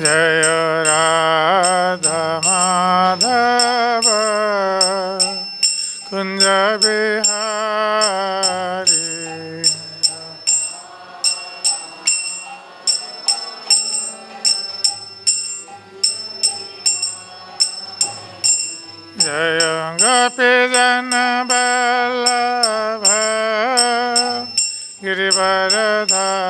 जय राधा माधव कुंज बिहारी जय गोपी जन वल्लभ गिरिवरधारी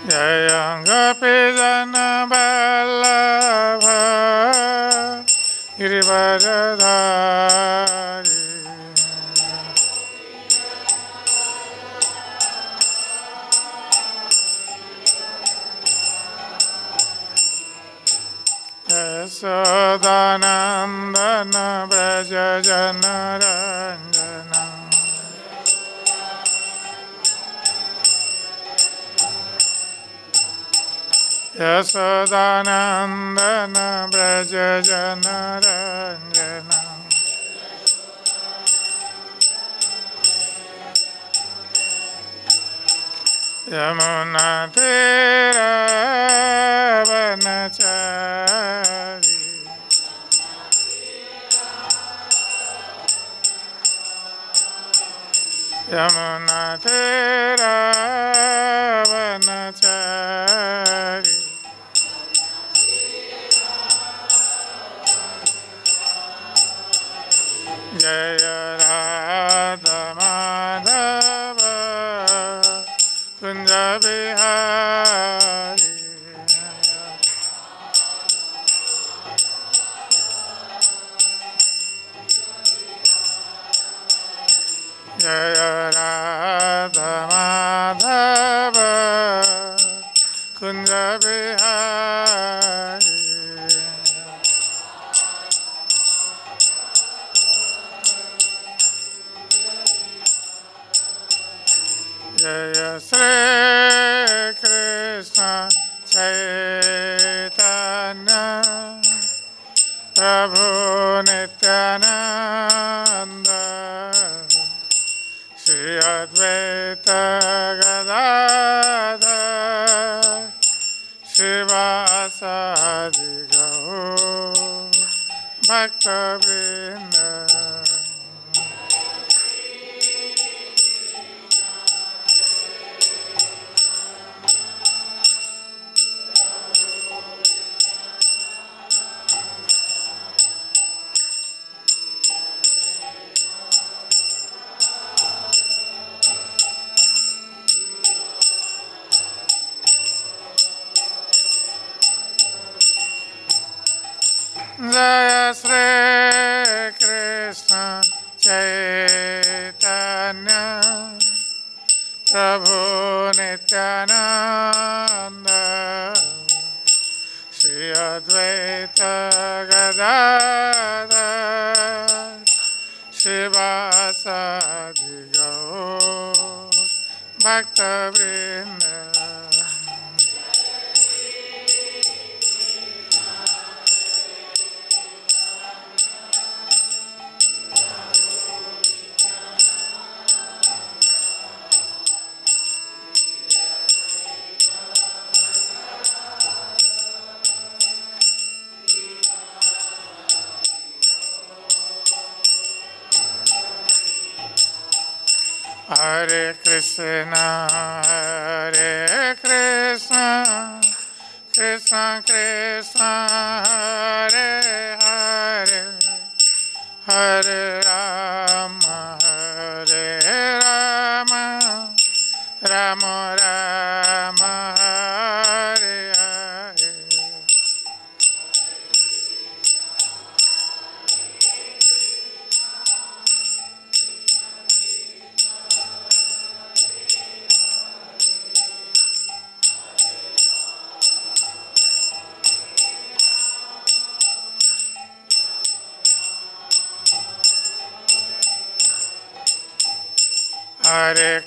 जय गोपी जन वल्लभ गिरिवरधारी यशोदानन्दन व्रज जनरञ्जन यशोदानन्दन व्रज जनरञ्जन यमुना तीरवनचारी यमुना तीरवनचारी जय राधा माधव कुंज बिहारी जय राधा माधव कुंज बिहारी जय श्री कृष्ण चैतन्य प्रभु नित्यानंद श्री अद्वैत गदाधर शिवासादि गौर भक्तवृंद जय श्री कृष्ण चैतन्य प्रभु नित्यानंद श्री अद्वैत गदाधर शिवासादि गौर भक्तवृंद Hare Krishna, Krishna Krishna, Hare Hare, Hare Rama, Rama Rama, Hare Hare. Hare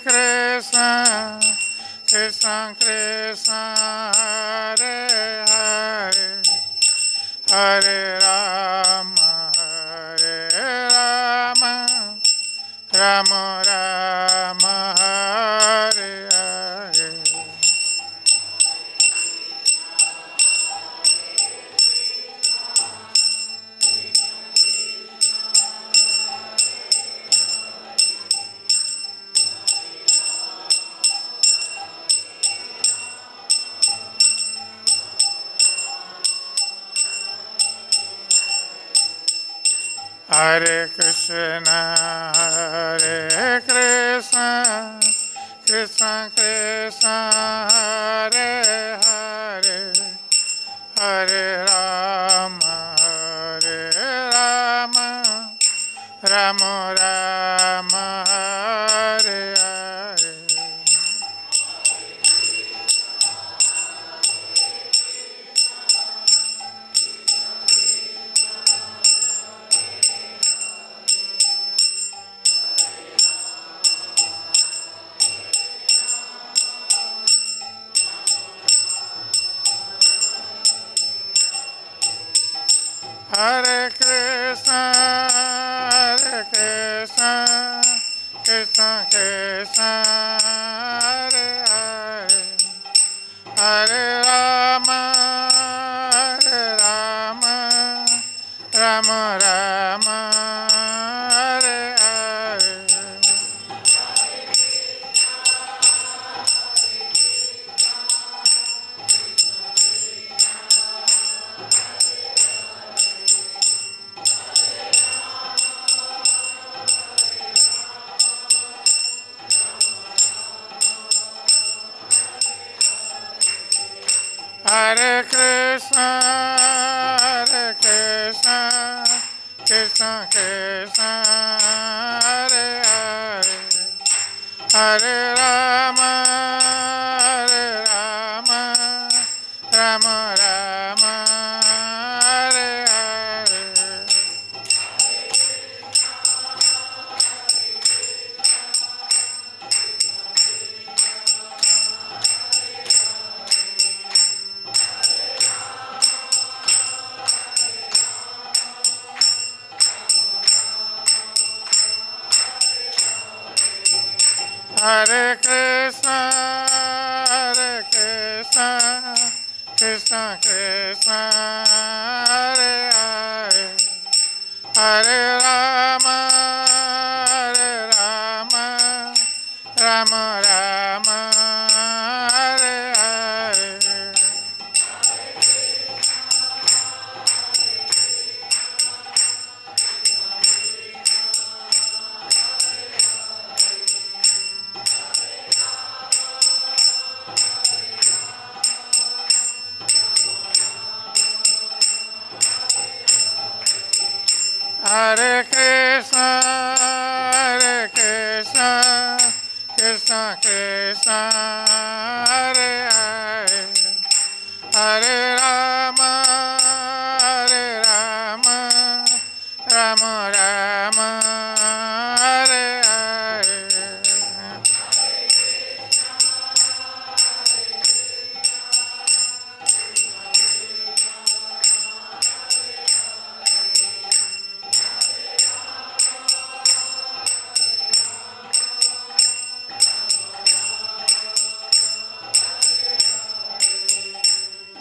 Krishna, Krishna Krishna, Hare Hare, Hare Rama, Rama Rama, Hare Hare. Hare Krishna, Krishna Krishna, Hare Hare, Hare Rama, Rama Rama, Hare Hare. Hare Krishna, Krishna Krishna, Hare Hare, Hare Rama, Rama Rama, Hare Hare. Hare Krishna, Krishna Krishna, Hare Hare, Hare Rama, Rama Rama, Hare Hare. Hare Krishna, Krishna Krishna, Hare Hare, Hare Rama, Rama Rama, Hare Hare. Hare Krishna, Krishna Krishna, Hare Hare, Hare Rama, Rama Rama, Hare Hare.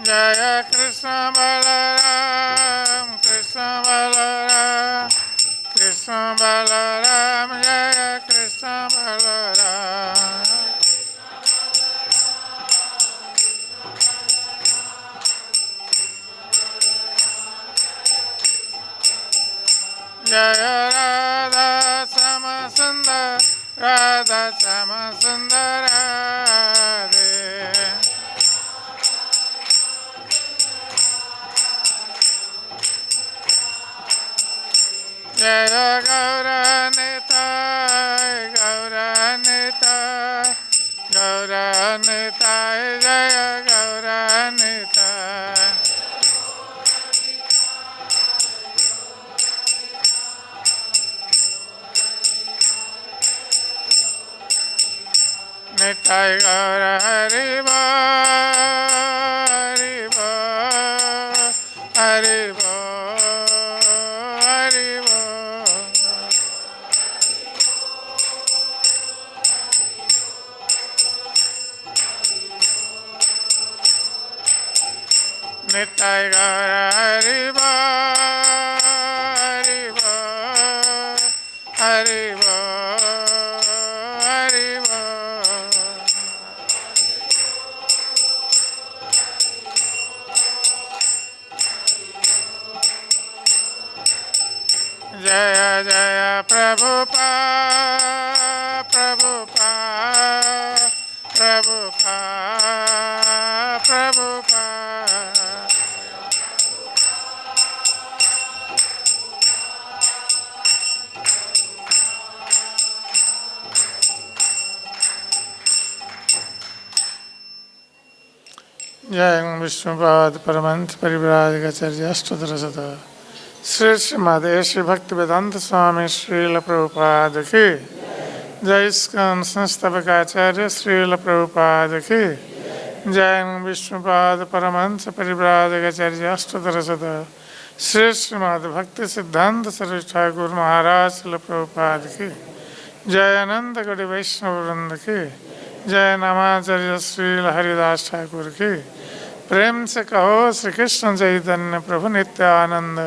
Jaya Krishna Balaram, Krishna Balaram, Jaya Krishna Balaram. Jaya Radha Samasundar, Radha Samasundar Radhe. Jaya Gauranitai, Gauranitai, Jaya Gauranitai. Nitai Gaura Haribo, Haribo, Haribo. Nitai गौर हरि बोल हरि बोल हरि बोल। जय जय प्रभुपाद प्रभुपाद प्रभुपाद प्रभुपाद। जय विष्णुपाद परमहंस परिव्राजकाचार्य अष्टोत्तर शत श्री श्रीमद श्री भक्ति वेदांत स्वामी श्रील प्रभुपाद की जय। इस्कॉन संस्थापकाचार्य श्रील प्रभुपाद की जय। विष्णुपाद परमहंस परिव्राजकाचार्य अष्टोत्तर शत श्री श्रीमद भक्ति सिद्धांत सरस्वती ठाकुर महाराज श्रील प्रभुपाद की जय। अनंत कोटि वैष्णव वृंद की जय। नामाचार्य श्रील हरिदास ठाकुर की प्रेम से कहो श्री कृष्ण चैतन्य प्रभु नित्यानंद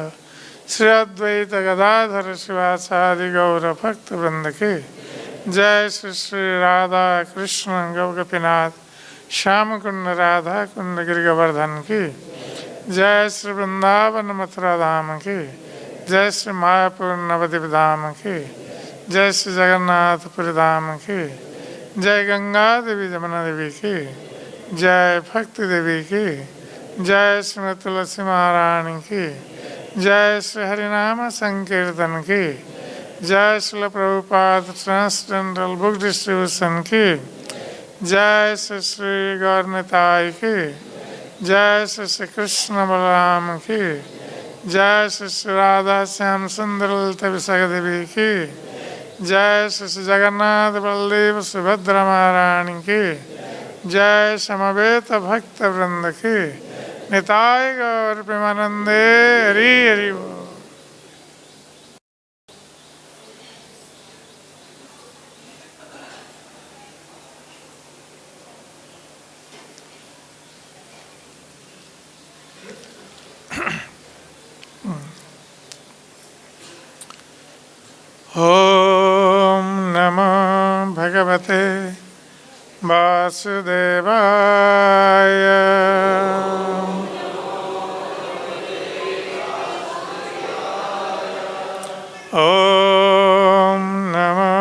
श्री अद्वैत गदाधर शिवासादि गौर भक्त वृंद की जय। श्री श्री राधा कृष्ण गोपीनाथ श्याम कुंड राधा कुंड गिरि गोवर्धन की जय। श्री वृंदावन मथुरा धाम की जय। श्री मायापुर नवद्वीप धाम की जय। श्री जगन्नाथपुरी धाम की जय। गंगा देवी जमुना देवी की जय। भक्ति देवी की जय। श्रीमती तुलसी महारानी की जय। श्री हरिनाम संकीर्तन की जय। Shri Prabhupada transcendental book distribution की जय। श्री श्री गौरनिताई की जय। श्री श्री कृष्ण बलराम की जय। श्री श्री राधा श्याम सुंदर ललिता विशाखा देवी की जय। श्री श्री जगन्नाथ बलदेव सुभद्रा महारानी की जय। समवेत भक्त वृंद की निताय गौर प्रेमानंदे हरि हरि बोल। ओम नमो भगवते वासुदेवाय। ओम नमो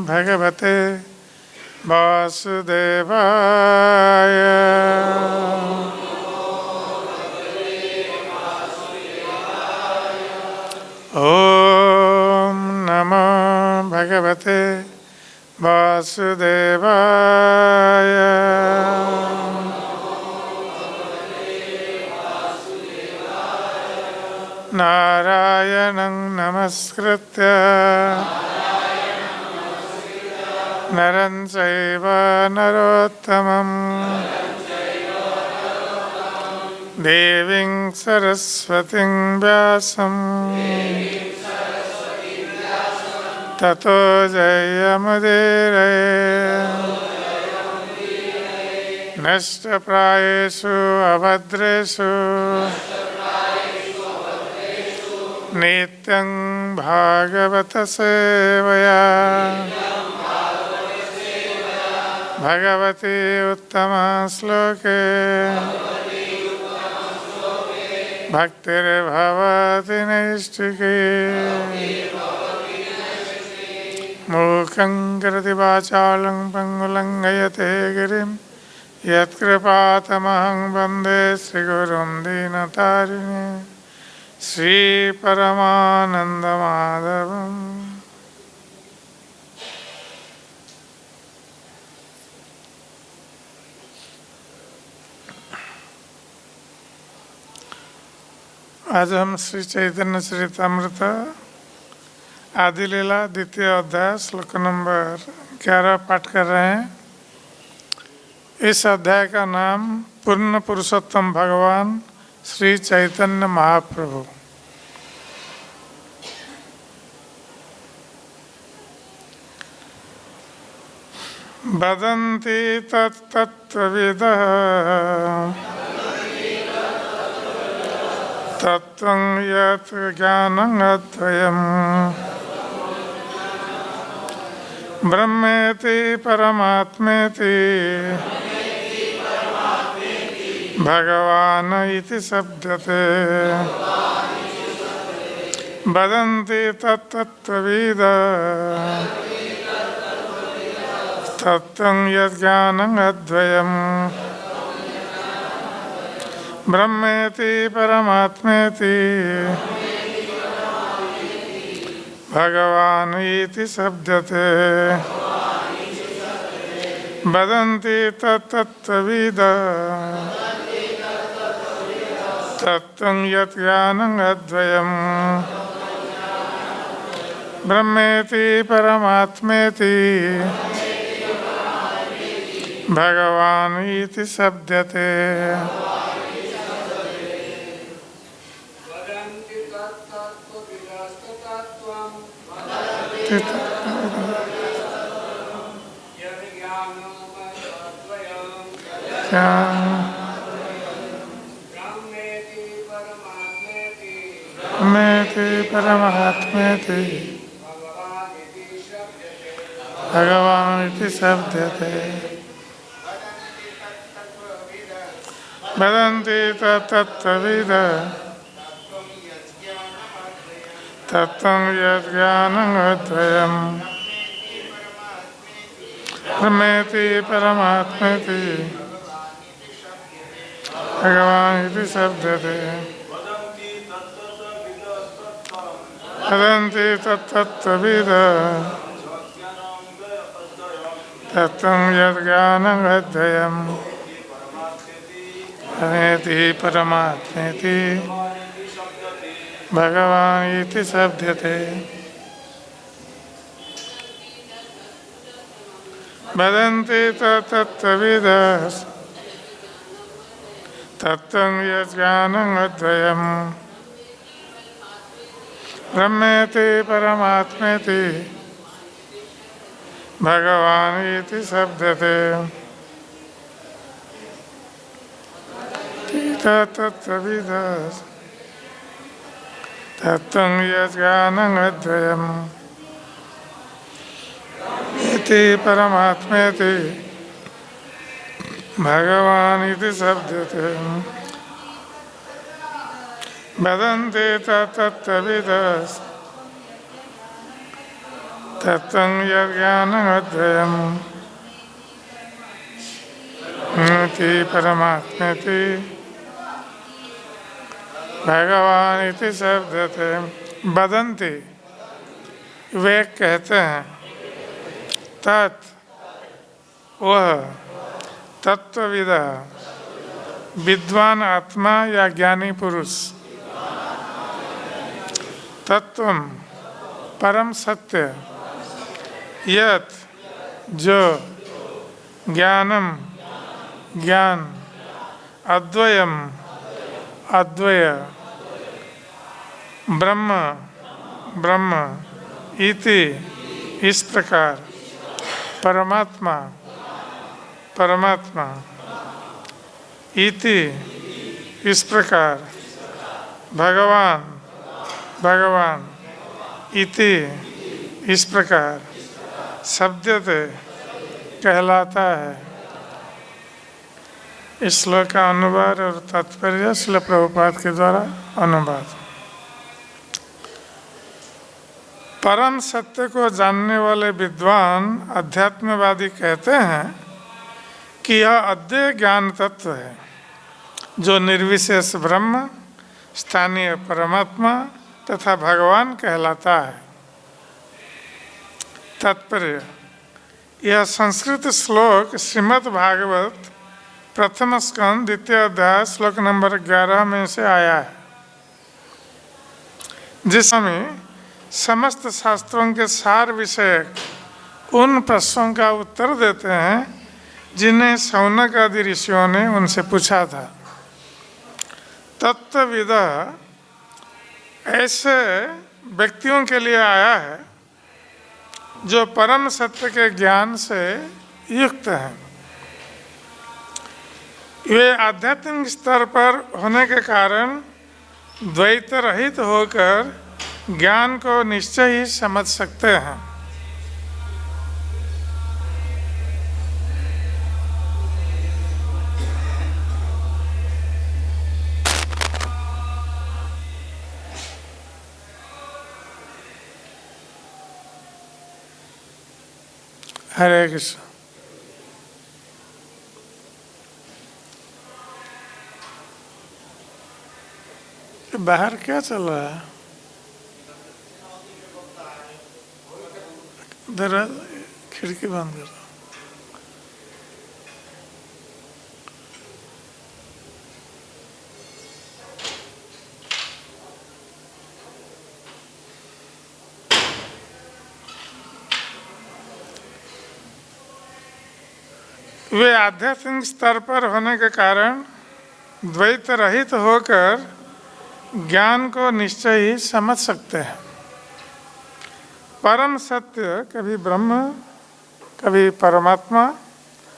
भगवते वासुदेवाय। ओम नमो भगवते वासुदेवाय। नारायणं नमस्कृत्य नरं चैव नरोत्तमं देवीं सरस्वतीं व्यासं ततो जयमुदीरये। नष्टप्रायेषु अभद्रेषु नित्यं भागवत सेवया भगवती उत्तम श्लोके भक्तिर्भवति नैष्ठिकी। मूकं करोति वाचालं पङ्गुलं लङ्घयते गिरिं यत्कृपातमहं वन्दे श्रीगुरुं दीनतारिणीं श्रीपरमानन्दमाधवम्। आज हम श्री चैतन्य चरितामृत आदि लीला द्वितीय अध्याय श्लोक नंबर 11 पाठ कर रहे हैं। इस अध्याय का नाम पूर्ण पुरुषोत्तम भगवान श्री चैतन्य महाप्रभु। वदन्ति तत्तत्त्वविदः तत्त्वं यत् ज्ञानं अद्वयम् ब्रह्मेति परमात्मेति भगवान् इति शब्दते वदन्ति तत्तत्त्वविदः तत्त्वं यज्ञानं अद्वयम् ब्रह्मेति परमात्मेति भगवान् इति शब्दते वदन्ति तत्तत्त्वविदः तत्त्वं यज्ञानं अद्वयम् ब्रह्मेति परमात्मेति भगवान् इति शब्दते ब्रह्मेति परमात्मेति भगवान् इति शब्दते वदन्ति तत्तत्त्वविदः तत्त्वं यज्ञानं अद्वयम् ब्रह्मेति परमात्मेति भगवान् इति शब्दते वदन्ति तत्तत्त्वविदः तत्त्वं यज्ञानं अद्वयम् ब्रह्मेति परमात्मेति भगवान् इति शब्दते वदन्ति तत्तत्त्वविदः तत्त्वं यज्ञानं अद्वयम् ब्रह्मेति परमात्मेति भगवान् इति शब्दते तत्तत्त्वविदः तत्त्वं यज्ञानं अद्वयम् इति परमात्मेति भगवान् इति शब्दते वदन्ति तत्तत्त्वविदः तत्त्वं यज्ञानं अद्वयम् इति परमात्मेति भगवान् इति शब्दते वदन्ति वे कहते हैं तत् वह तत्त्वविदः विद्वान आत्मा या ज्ञानी पुरुष तत्त्वं परम सत्य यत् जो ज्ञानम ज्ञान अद्वयम अद्वय ब्रह्म ब्रह्म इति इस प्रकार परमात्मा परमात्मा इति इस प्रकार भगवान भगवान इति इस प्रकार शब्दते कहलाता है। इस श्लोक का अनुवाद और तात्पर्य श्रील प्रभुपाद के द्वारा अनुवाद। परम सत्य को जानने वाले विद्वान अध्यात्मवादी कहते हैं कि यह अद्वैय ज्ञान तत्व है जो निर्विशेष ब्रह्म स्थानीय परमात्मा तथा भगवान कहलाता है। तात्पर्य यह संस्कृत श्लोक श्रीमद् भागवत प्रथम स्कंद द्वितीय अध्याय श्लोक नंबर 11 में से आया है, जिसमें समस्त शास्त्रों के सार विषयक उन प्रश्नों का उत्तर देते हैं जिन्हें शौनक आदि ऋषियों ने उनसे पूछा था। तत्त्वविदः ऐसे व्यक्तियों के लिए आया है जो परम सत्य के ज्ञान से युक्त हैं। वे आध्यात्मिक स्तर पर होने के कारण द्वैत रहित होकर ज्ञान को निश्चय ही समझ सकते हैं। हरे कृष्ण। बाहर क्या चल रहा है? दरवाजा खिड़की बंद कर। वे आध्यात्मिक स्तर पर होने के कारण द्वैत रहित होकर ज्ञान को निश्चय ही समझ सकते हैं। परम सत्य कभी ब्रह्म, कभी परमात्मा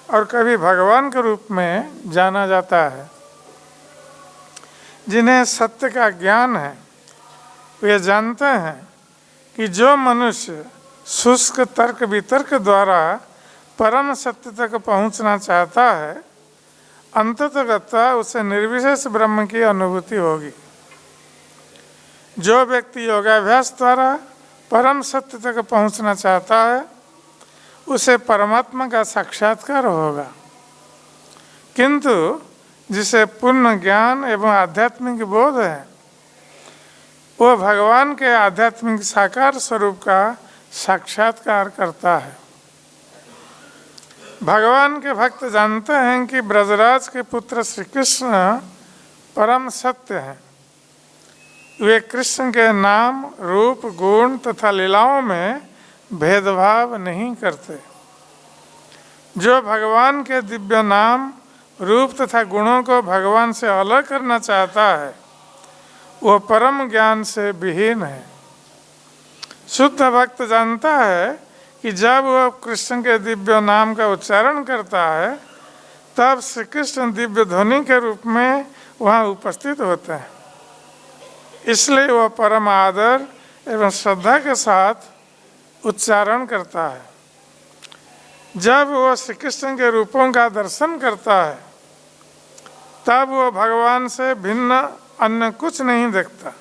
और कभी भगवान के रूप में जाना जाता है। जिन्हें सत्य का ज्ञान है वे जानते हैं कि जो मनुष्य शुष्क तर्क वितर्क द्वारा परम सत्य तक पहुंचना चाहता है, अंततः उसे निर्विशेष ब्रह्म की अनुभूति होगी। जो व्यक्ति योगाभ्यास द्वारा परम सत्य तक पहुंचना चाहता है उसे परमात्मा का साक्षात्कार होगा, किंतु जिसे पूर्ण ज्ञान एवं आध्यात्मिक बोध है वो भगवान के आध्यात्मिक साकार स्वरूप का साक्षात्कार करता है। भगवान के भक्त जानते हैं कि ब्रजराज के पुत्र श्री कृष्ण परम सत्य हैं। वे कृष्ण के नाम, रूप, गुण तथा लीलाओं में भेदभाव नहीं करते। जो भगवान के दिव्य नाम, रूप तथा गुणों को भगवान से अलग करना चाहता है वो परम ज्ञान से विहीन है। शुद्ध भक्त जानता है कि जब वह कृष्ण के दिव्य नाम का उच्चारण करता है तब श्री कृष्ण दिव्य ध्वनि के रूप में वहाँ उपस्थित होते हैं। इसलिए वह परम आदर एवं श्रद्धा के साथ उच्चारण करता है। जब वह श्री कृष्ण के रूपों का दर्शन करता है तब वह भगवान से भिन्न अन्य कुछ नहीं देखता।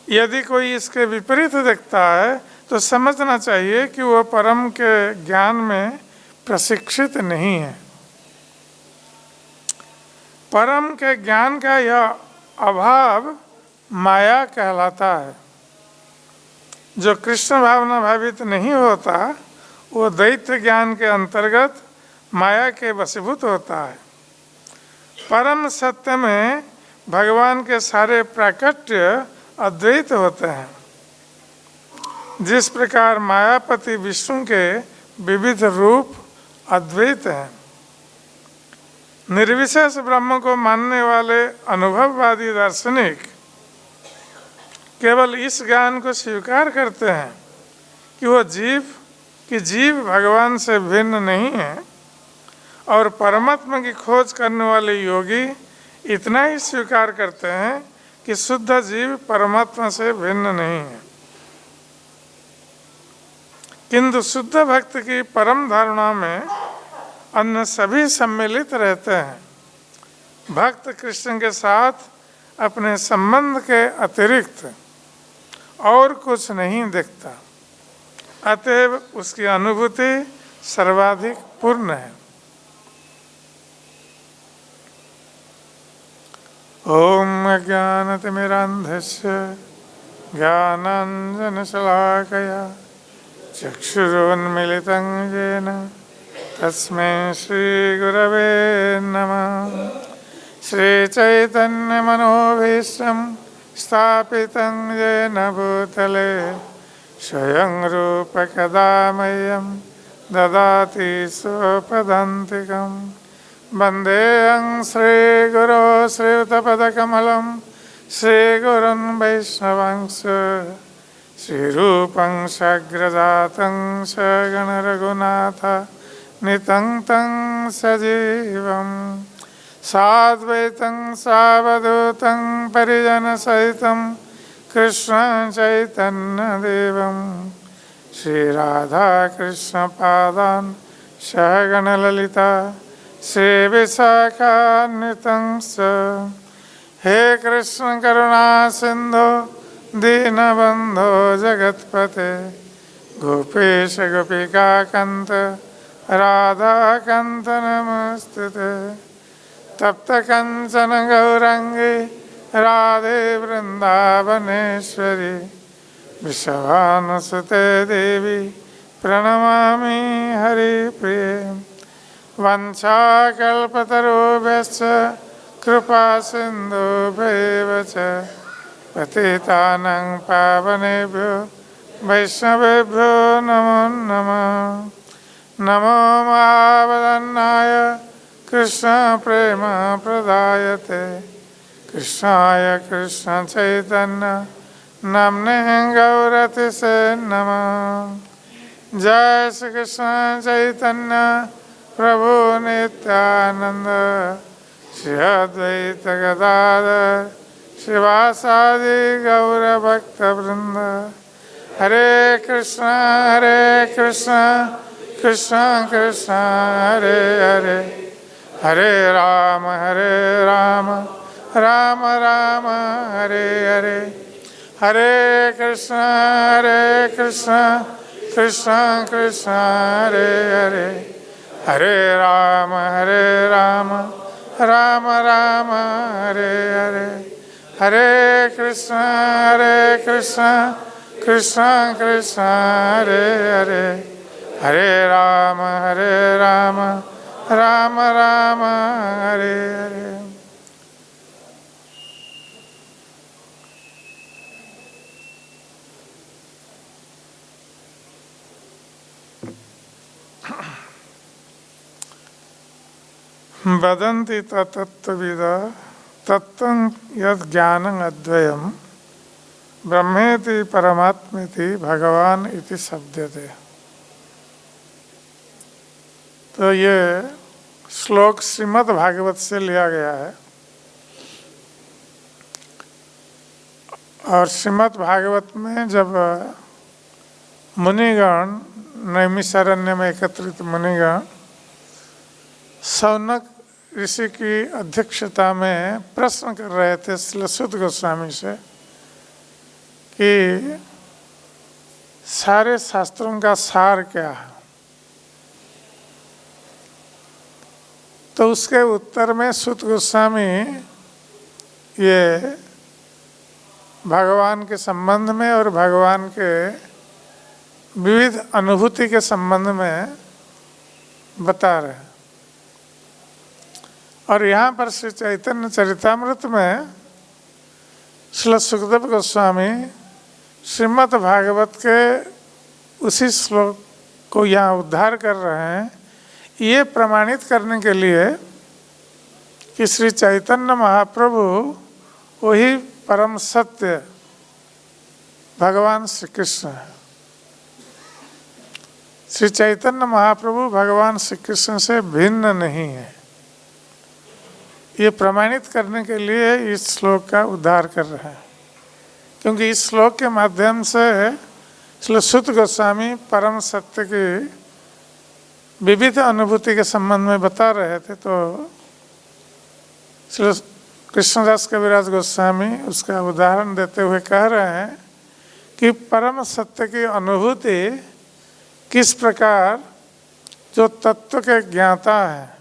यदि कोई इसके विपरीत देखता है तो समझना चाहिए कि वह परम के ज्ञान में प्रशिक्षित नहीं है। परम के ज्ञान का यह अभाव माया कहलाता है। जो कृष्ण भावना भावित नहीं होता वो दैत्य ज्ञान के अंतर्गत माया के वशीभूत होता है। परम सत्य में भगवान के सारे प्राकट्य अद्वैत होते हैं। जिस प्रकार मायापति विष्णु के विविध रूप अद्वैत हैं। निर्विशेष ब्रह्म को मानने वाले अनुभववादी दार्शनिक केवल इस ज्ञान को स्वीकार करते हैं कि वो जीव भगवान से भिन्न नहीं है, और परमात्मा की खोज करने वाले योगी इतना ही स्वीकार करते हैं कि शुद्ध जीव परमात्मा से भिन्न नहीं है। किंतु शुद्ध भक्त की परम धारणा में अन्य सभी सम्मिलित रहते हैं। भक्त कृष्ण के साथ अपने संबंध के अतिरिक्त और कुछ नहीं देखता, अतएव उसकी अनुभूति सर्वाधिक पूर्ण है। ओम अज्ञानतिमिरान्धस्य ज्ञानाञ्जनशलाकया चक्षुरुन्मिलितं येन तस्मै श्रीगुरवे नमः। श्रीचैतन्यमनोभीष्टं स्थापितं येन भूतले स्वयं रूप कदा मह्यं ददाति स्वपदान्तिकं। वन्देऽहं श्रीगुरो श्रीयुतपदकमलं श्रीगुरुन् वैष्णवांश्च श्रीरूपं साग्रजातं सगणरघुनाथ नितं तं सजीवं साद्वैतं सावधूतं परिजनसहितं कृष्ण चैतन्यदेवं श्रीराधाकृष्णपादान् सहगणललिता श्रीविशाखान्वितं च। हे कृष्ण करुणा सिंधु दीनबंधो जगत्पते गोपेश गोपिकाकांत राधाकांत नमस्ते। तप्त कंचन गौरांगी राधे वृंदावनेश्वरी विश्वानुसुते देवी प्रणमामि हरिप्रिये। वंशाकल्पतरुभ्यश्च कृपा सिन्धुभ्यैव च पतितानां पावनेभ्यो वैष्णवेभ्यो नमो नमः। नमो महावदन्नाय कृष्ण प्रेम प्रदायते कृष्णाय कृष्ण चैतन्य नाम्ने गौरतिसे नमः। जय श्री कृष्ण चैतन्य प्रभु नित्यानंद श्री अद्वैत गदाधर श्रीवासादि गौरभक्तवृंद। हरे कृष्ण कृष्ण कृष्ण हरे हरे हरे राम राम राम हरे हरे। हरे कृष्ण कृष्ण कृष्ण हरे हरे हरे राम राम राम हरे हरे। हरे कृष्ण कृष्ण कृष्ण हरे हरे हरे राम राम राम हरे हरे। वदन्ति तत्त्वविदः तत्त्वं यद् ज्ञानं अद्वयं ब्रह्मेति परमात्मेति भगवान इति शब्दते। तो ये श्लोक श्रीमद् भागवत से लिया गया है और श्रीमद् भागवत में जब मुनिगण नैमिषारण्य में एकत्रित मुनिगण शौनक ऋषि की अध्यक्षता में प्रश्न कर रहे थे श्रील गोस्वामी से कि सारे शास्त्रों का सार क्या है। तो उसके उत्तर में सूत गोस्वामी ये भगवान के संबंध में और भगवान के विविध अनुभूति के संबंध में बता रहे हैं। और यहाँ पर श्री चैतन्य चरितामृत में श्री सुखदेव गोस्वामी श्रीमद् भागवत के उसी श्लोक को यहाँ उद्धार कर रहे हैं, ये प्रमाणित करने के लिए कि श्री चैतन्य महाप्रभु वही परम सत्य भगवान श्री कृष्ण है। श्री चैतन्य महाप्रभु भगवान श्री कृष्ण से भिन्न नहीं है, ये प्रमाणित करने के लिए इस श्लोक का उद्धार कर रहे हैं। क्योंकि इस श्लोक के माध्यम से श्री सूत गोस्वामी परम सत्य की विविध अनुभूति के संबंध में बता रहे थे, तो श्री कृष्णदास कविराज गोस्वामी उसका उदाहरण देते हुए कह रहे हैं कि परम सत्य की अनुभूति किस प्रकार जो तत्व के ज्ञाता है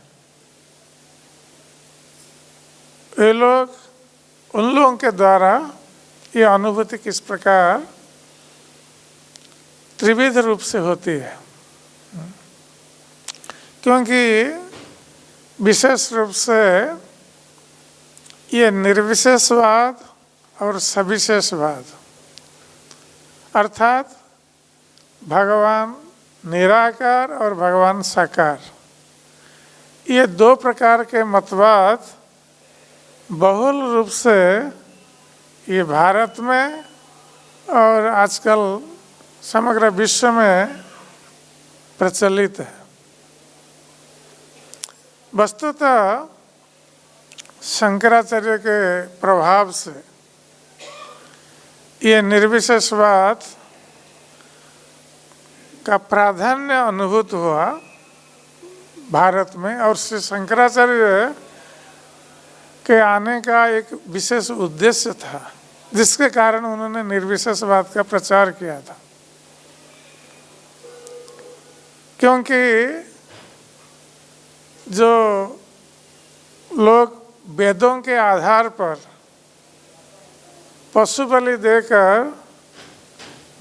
ये लोग उन लोगों के द्वारा ये अनुभूति किस प्रकार त्रिविध रूप से होती है। क्योंकि विशेष रूप से ये निर्विशेषवाद और सविशेषवाद अर्थात भगवान निराकार और भगवान साकार, ये दो प्रकार के मतवाद बहुल रूप से ये भारत में और आजकल समग्र विश्व में प्रचलित है। वस्तुतः शंकराचार्य के प्रभाव से ये निर्विशेषवाद का प्राधान्य अनुभूत हुआ भारत में, और श्री शंकराचार्य के आने का एक विशेष उद्देश्य था जिसके कारण उन्होंने निर्विशेषवाद का प्रचार किया था। क्योंकि जो लोग वेदों के आधार पर पशु बलि देकर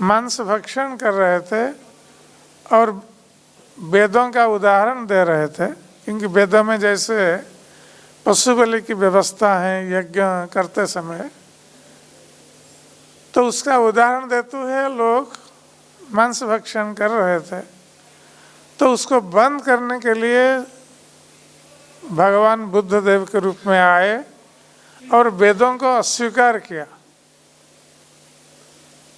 मांस भक्षण कर रहे थे और वेदों का उदाहरण दे रहे थे, क्योंकि वेदों में जैसे पशु बलि की व्यवस्था है यज्ञ करते समय, तो उसका उदाहरण देते हुए लोग मांस भक्षण कर रहे थे। तो उसको बंद करने के लिए भगवान बुद्ध देव के रूप में आए और वेदों को अस्वीकार किया,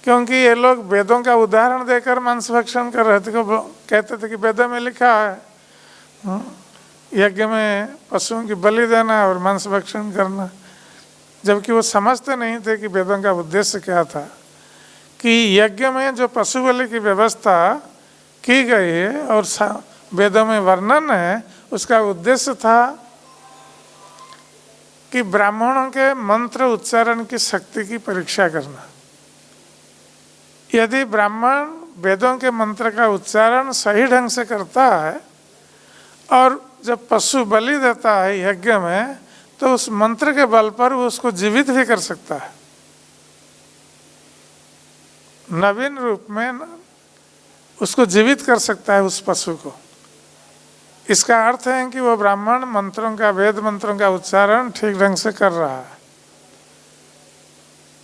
क्योंकि ये लोग वेदों का उदाहरण देकर मांस भक्षण कर रहे थे। कहते थे कि वेदों में लिखा है यज्ञ में पशुओं की बलि देना और मांस भक्षण करना, जबकि वो समझते नहीं थे कि वेदों का उद्देश्य क्या था। कि यज्ञ में जो पशु बलि की व्यवस्था की गई है और वेदों में वर्णन है, उसका उद्देश्य था कि ब्राह्मणों के मंत्र उच्चारण की शक्ति की परीक्षा करना। यदि ब्राह्मण वेदों के मंत्र का उच्चारण सही ढंग से करता है और जब पशु बलि देता है यज्ञ में, तो उस मंत्र के बल पर वो उसको जीवित भी कर सकता है, नवीन रूप में उसको जीवित कर सकता है उस पशु को। इसका अर्थ है कि वो ब्राह्मण मंत्रों का, वेद मंत्रों का उच्चारण ठीक ढंग से कर रहा है।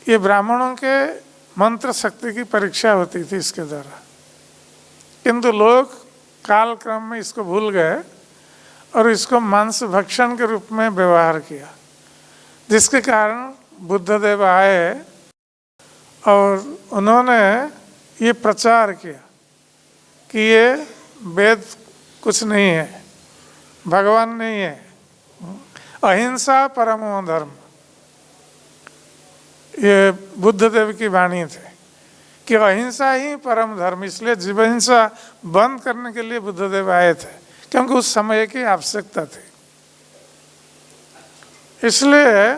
ये ब्राह्मणों के मंत्र शक्ति की परीक्षा होती थी इसके द्वारा, किंतु लोग कालक्रम में इसको भूल गए और इसको मांस भक्षण के रूप में व्यवहार किया, जिसके कारण बुद्धदेव आए और उन्होंने ये प्रचार किया कि ये वेद कुछ नहीं है, भगवान नहीं है, अहिंसा परमो धर्म। ये बुद्धदेव की वाणी थे कि अहिंसा ही परम धर्म, इसलिए जीव हिंसा बंद करने के लिए बुद्धदेव आए थे, क्योंकि उस समय की आवश्यकता थी। इसलिए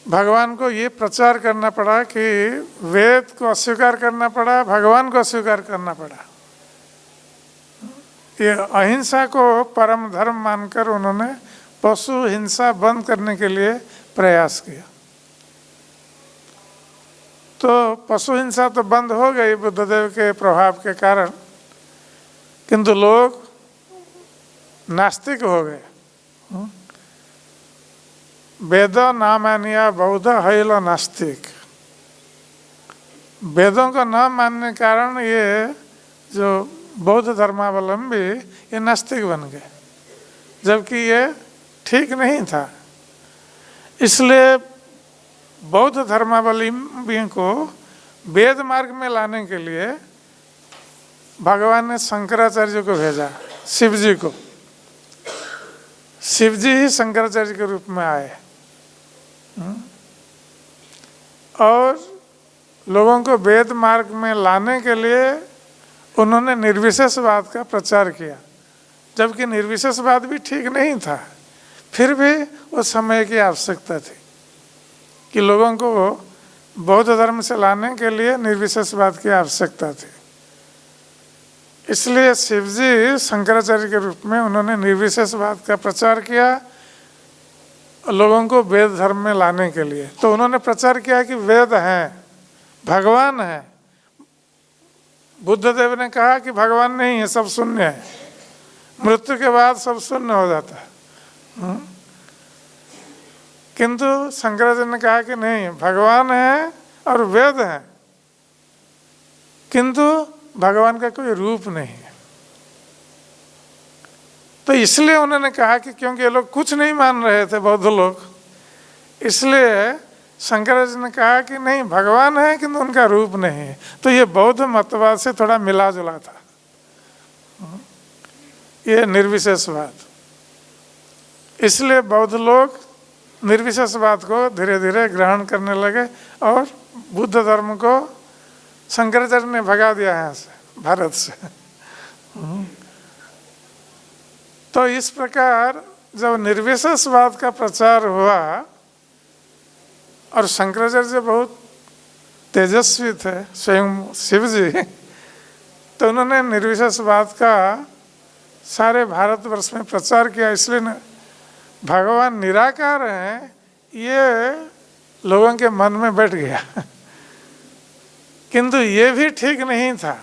भगवान को ये प्रचार करना पड़ा कि वेद को अस्वीकार करना पड़ा, भगवान को अस्वीकार करना पड़ा। ये अहिंसा को परम धर्म मानकर उन्होंने पशु हिंसा बंद करने के लिए प्रयास किया। तो पशु हिंसा तो बंद हो गई बुद्धदेव के प्रभाव के कारण, किंतु लोग नास्तिक हो गए। वेद ना मानिया बौद्ध हैल नास्तिक। वेदों को न मानने के कारण ये जो बौद्ध धर्मावलंबी ये नास्तिक बन गए, जबकि ये ठीक नहीं था। इसलिए बौद्ध धर्मावलंबियों को वेद मार्ग में लाने के लिए भगवान ने शंकराचार्य को भेजा, शिव जी को। शिव जी ही शंकराचार्य के रूप में आए और लोगों को वेद मार्ग में लाने के लिए उन्होंने निर्विशेषवाद का प्रचार किया, जबकि निर्विशेषवाद भी ठीक नहीं था। फिर भी उस समय की आवश्यकता थी कि लोगों को बौद्ध धर्म से लाने के लिए निर्विशेषवाद की आवश्यकता थी। इसलिए शिवजी शंकराचार्य के रूप में उन्होंने निर्विशेषवाद का प्रचार किया लोगों को वेद धर्म में लाने के लिए। तो उन्होंने प्रचार किया कि वेद हैं, भगवान है। बुद्धदेव ने कहा कि भगवान नहीं है, सब शून्य है, मृत्यु के बाद सब शून्य हो जाता है। किंतु शंकराचार्य ने कहा कि नहीं, भगवान है और वेद है, किंतु भगवान का कोई रूप नहीं है। तो इसलिए उन्होंने कहा कि क्योंकि ये लोग कुछ नहीं मान रहे थे बौद्ध लोग, इसलिए शंकराचार्य ने कहा कि नहीं, भगवान है किंतु उनका रूप नहीं है। तो ये बौद्ध मतवाद से थोड़ा मिला जुला था, ये निर्विशेषवाद। इसलिए बौद्ध लोग निर्विशेषवाद को धीरे धीरे ग्रहण करने लगे और बुद्ध धर्म को शंकराचार्य ने भगा दिया यहाँ से, भारत से। तो इस प्रकार जब निर्विशेषवाद का प्रचार हुआ और शंकराचार्य बहुत तेजस्वी थे, स्वयं शिव जी, तो उन्होंने निर्विशेषवाद का सारे भारतवर्ष में प्रचार किया। इसलिए भगवान निराकार हैं ये लोगों के मन में बैठ गया। किंतु ये भी ठीक नहीं था,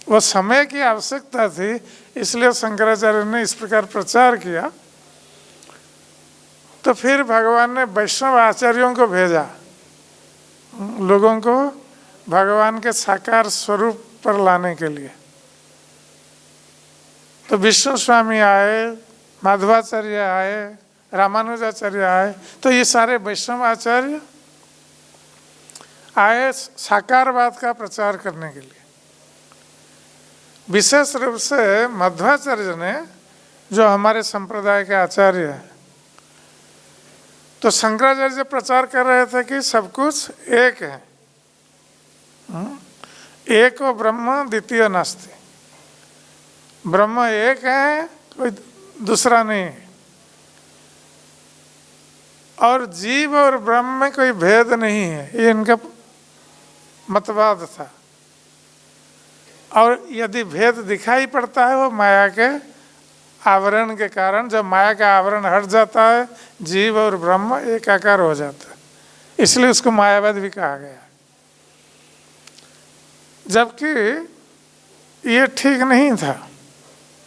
वो समय की आवश्यकता थी, इसलिए शंकराचार्य ने इस प्रकार प्रचार किया। तो फिर भगवान ने वैष्णव आचार्यों को भेजा लोगों को भगवान के साकार स्वरूप पर लाने के लिए। तो विष्णु स्वामी आए, माधवाचार्य आए, रामानुजाचार्य आए, तो ये सारे वैष्णव आचार्य आए साकारवाद का प्रचार करने के लिए। विशेष रूप से मध्वाचार्य ने, जो हमारे संप्रदाय के आचार्य हैं, तो शंकराचार्य प्रचार कर रहे थे कि सब कुछ एक है, एको ब्रह्म द्वितीय नास्ति, ब्रह्म एक है, कोई दूसरा नहीं है, और जीव और ब्रह्म में कोई भेद नहीं है, ये इनका मतवाद था। और यदि भेद दिखाई पड़ता है वो माया के आवरण के कारण, जब माया का आवरण हट जाता है जीव और ब्रह्म एकाकार हो जाता है, इसलिए उसको मायावाद भी कहा गया। जबकि ये ठीक नहीं था,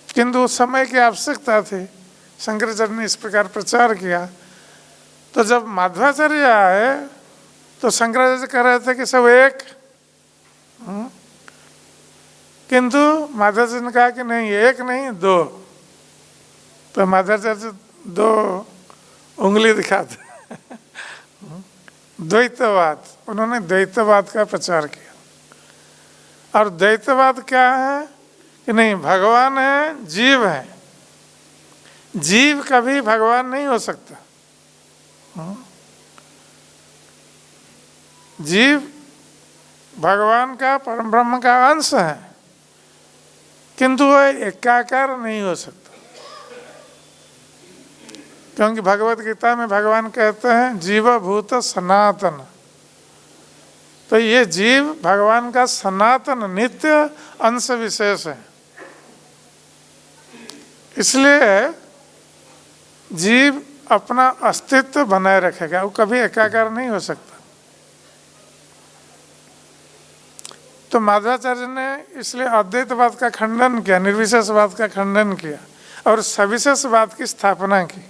किंतु उस समय की आवश्यकता थी, शंकराचार्य ने इस प्रकार प्रचार किया। तो जब माधवाचार्य आए तो शंकराचार्य कह रहे थे कि सब एक, किंतु माधवाचार्य ने कहा कि नहीं, एक नहीं दो। तो माधवाचार्य दो उंगली दिखाते द्वैतवाद, उन्होंने द्वैतवाद का प्रचार किया। और द्वैतवाद क्या है कि नहीं, भगवान है, जीव है, जीव कभी भगवान नहीं हो सकता। जीव भगवान का, परम ब्रह्म का अंश है, किंतु वह एकाकार नहीं हो सकता। क्योंकि भगवत गीता में भगवान कहते हैं जीवभूत सनातन। तो ये जीव भगवान का सनातन नित्य अंश विशेष है, इसलिए जीव अपना अस्तित्व बनाए रखेगा, वो कभी एकाकार नहीं हो सकता। तो माधवाचार्य ने इसलिए अद्वैतवाद का खंडन किया, निर्विशेषवाद का खंडन किया और सविशेषवाद की स्थापना की।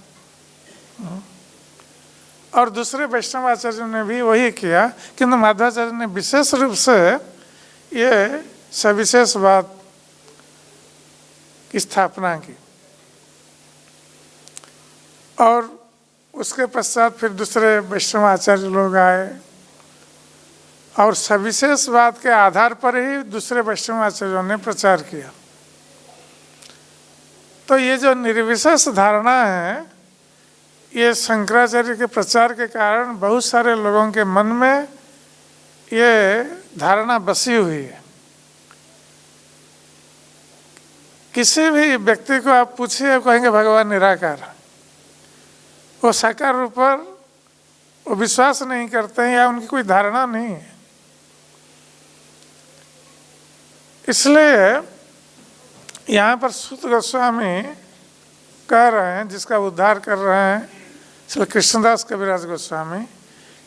और दूसरे वैष्णव आचार्यों ने भी वही किया, किंतु माधवाचार्य ने विशेष रूप से ये सविशेषवाद की स्थापना की। और उसके पश्चात फिर दूसरे वैष्णव आचार्य लोग आए और सविशेषवाद के आधार पर ही दूसरे वैष्णव आचार्यों ने प्रचार किया। तो ये जो निर्विशेष धारणा है, ये शंकराचार्य के प्रचार के कारण बहुत सारे लोगों के मन में ये धारणा बसी हुई है। किसी भी व्यक्ति को आप पूछिए, कहेंगे भगवान निराकार है, वो साकार रूप पर वो विश्वास नहीं करते हैं या उनकी कोई धारणा नहीं है। इसलिए यहाँ पर सूत गोस्वामी कह रहे हैं, जिसका उद्धार कर रहे हैं श्री कृष्णदास कविराज गोस्वामी,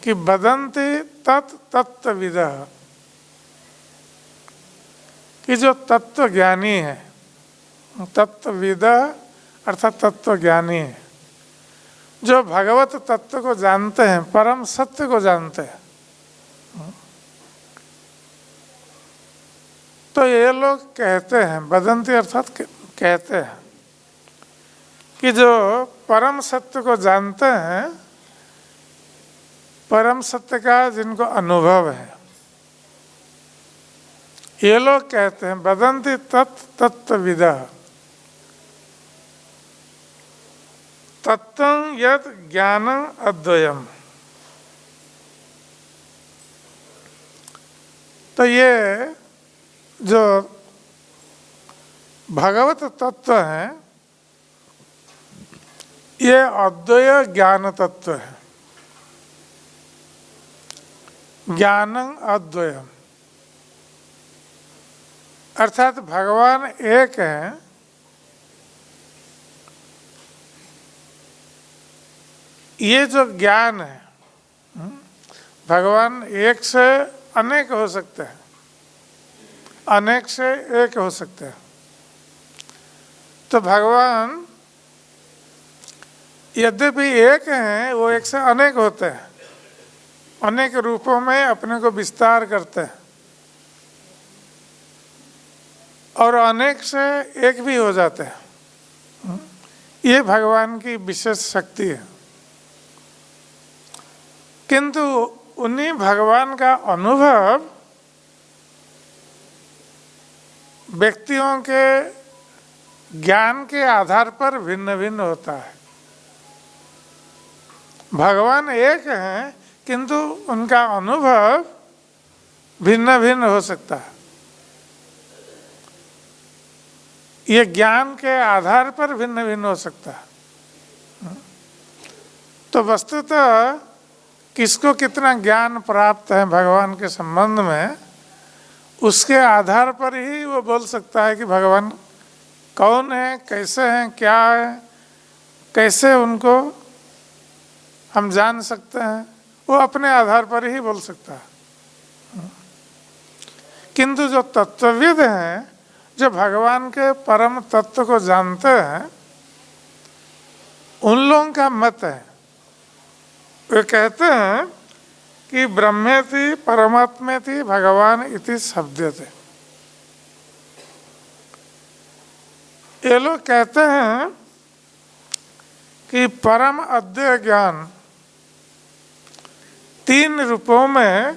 कि वदन्ति तत्तत्त्वविदः, कि जो तत्व ज्ञानी है, तत्वविद अर्थात तत्व ज्ञानी है, जो भगवत तत्व को जानते हैं, परम सत्य को जानते हैं। तो ये लोग कहते हैं, वदन्ति अर्थात कहते हैं, कि जो परम सत्य को जानते हैं, परम सत्य का जिनको अनुभव है, ये लोग कहते हैं वदन्ति तत्त्वविदः। तत्वं यत् ज्ञानं अद्वयम्। तो ये जो भगवत तत्व है ये अद्वय ज्ञान तत्व है। ज्ञानं अद्वयम् अर्थात भगवान एक है, ये जो ज्ञान है भगवान एक से अनेक हो सकते हैं, अनेक से एक हो सकते हैं। तो भगवान यद्यपि एक हैं वो एक से अनेक होते हैं, अनेक रूपों में अपने को विस्तार करते हैं और अनेक से एक भी हो जाते हैं। ये भगवान की विशेष शक्ति है। किंतु उन्हीं भगवान का अनुभव व्यक्तियों के ज्ञान के आधार पर भिन्न भिन्न होता है। भगवान एक हैं किंतु उनका अनुभव भिन्न भिन्न हो सकता है। ये ज्ञान के आधार पर भिन्न भिन्न हो सकता है। तो वस्तुतः किसको कितना ज्ञान प्राप्त है भगवान के संबंध में, उसके आधार पर ही वो बोल सकता है कि भगवान कौन है, कैसे हैं, क्या है, कैसे उनको हम जान सकते हैं, वो अपने आधार पर ही बोल सकता है। किंतु जो तत्वविद हैं, जो भगवान के परम तत्व को जानते हैं, उन लोगों का मत है, वे कहते हैं कि ब्रह्मेति परमात्मेति भगवान इति शब्दते। ये लोग कहते हैं कि परम अद्वय ज्ञान 3 रूपों में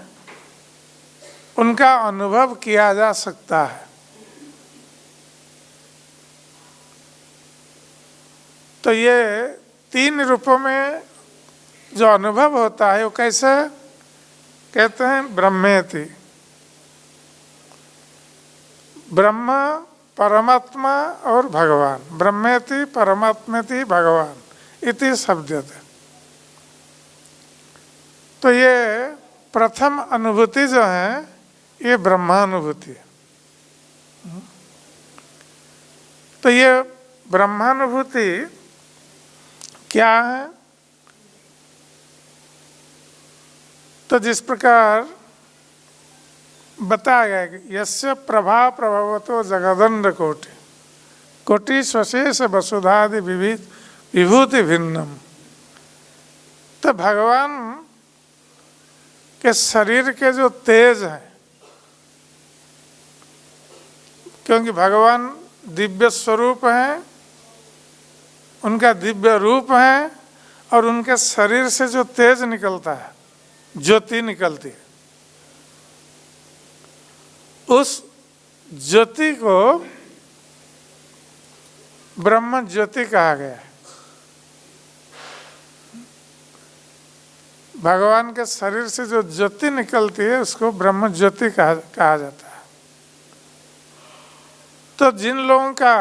उनका अनुभव किया जा सकता है। तो ये 3 रूपों में जो अनुभव होता है वो कैसे कहते हैं, ब्रह्मेति, ब्रह्म परमात्मा और भगवान, ब्रह्मेति परमात्मेति भगवान इति शब्दते। तो ये प्रथम अनुभूति जो है ये ब्रह्मानुभूति है। तो ये ब्रह्मानुभूति क्या है? तो जिस प्रकार बताया गया कि यस्य प्रभा प्रभवतो जगदंड कोटि कोटि स्वशेष वसुधादि विविध विभूति भिन्नम। तो भगवान के शरीर के जो तेज हैं, क्योंकि भगवान दिव्य स्वरूप हैं, उनका दिव्य रूप है और उनके शरीर से जो तेज निकलता है, ज्योति निकलती है, उस ज्योति को ब्रह्म ज्योति कहा गया है। भगवान के शरीर से जो ज्योति निकलती है उसको ब्रह्म ज्योति कहा जाता है। तो जिन लोगों का